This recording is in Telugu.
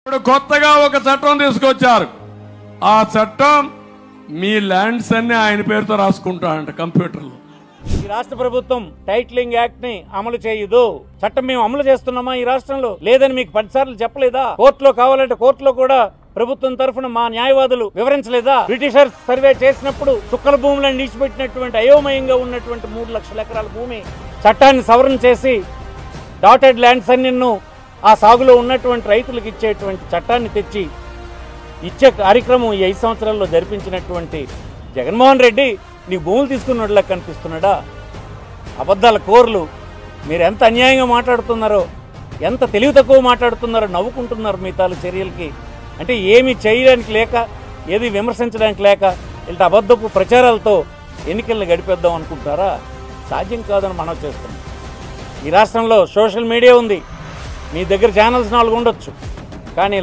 ఇప్పుడు కొత్తగా ఒక చట్టం తీసుకొచ్చారు. ఆ చట్టం మీ ల్యాండ్స్ అన్ని ఆయన పేరుతో రాసుకుంటాడంట కంప్యూటర్లో. ఈ రాష్ట్ర ప్రభుత్వం టైటిలింగ్ యాక్ట్ ని అమలు చేయదు. చట్టం మేము అమలు చేస్తున్నామా ఈ రాష్ట్రంలో? లేదని మీకు 10 సార్లు చెప్పలేదా? కోర్టులో కావాలంటే కోర్టులో కూడా ప్రభుత్వం తరఫున మా న్యాయవాదులు వివరించలేదా? బ్రిటిషర్స్ సర్వే చేసినప్పుడు చుక్కల భూములను నిలిచిపెట్టినటువంటి అయోమయంగా ఉన్నటువంటి 3 లక్షల ఎకరాల భూమి చట్టాన్ని సవరణ చేసి డాటెడ్ ల్యాండ్స్ అన్నిన్ను ఆ సాగులో ఉన్నటువంటి రైతులకు ఇచ్చేటువంటి చట్టాన్ని తెచ్చి ఇచ్చే కార్యక్రమం ఈ 5 సంవత్సరాల్లో జరిపించినటువంటి జగన్మోహన్ రెడ్డి నీ భూములు తీసుకున్నట్లా కనిపిస్తున్నాడా? అబద్ధాల కోర్లు. మీరు ఎంత అన్యాయంగా మాట్లాడుతున్నారో, ఎంత తెలివి తక్కువ మాట్లాడుతున్నారో నవ్వుకుంటున్నారు మీ తాలూ చర్యలకి. అంటే ఏమి చేయడానికి లేక, ఏది విమర్శించడానికి లేక ఇలా అబద్ధపు ప్రచారాలతో ఎన్నికలను గడిపేద్దాం అనుకుంటారా? సాధ్యం కాదని మనం చేస్తున్నాం. ఈ రాష్ట్రంలో సోషల్ మీడియా ఉంది. మీ దగ్గర ఛానల్స్ 4 ఉండొచ్చు, కానీ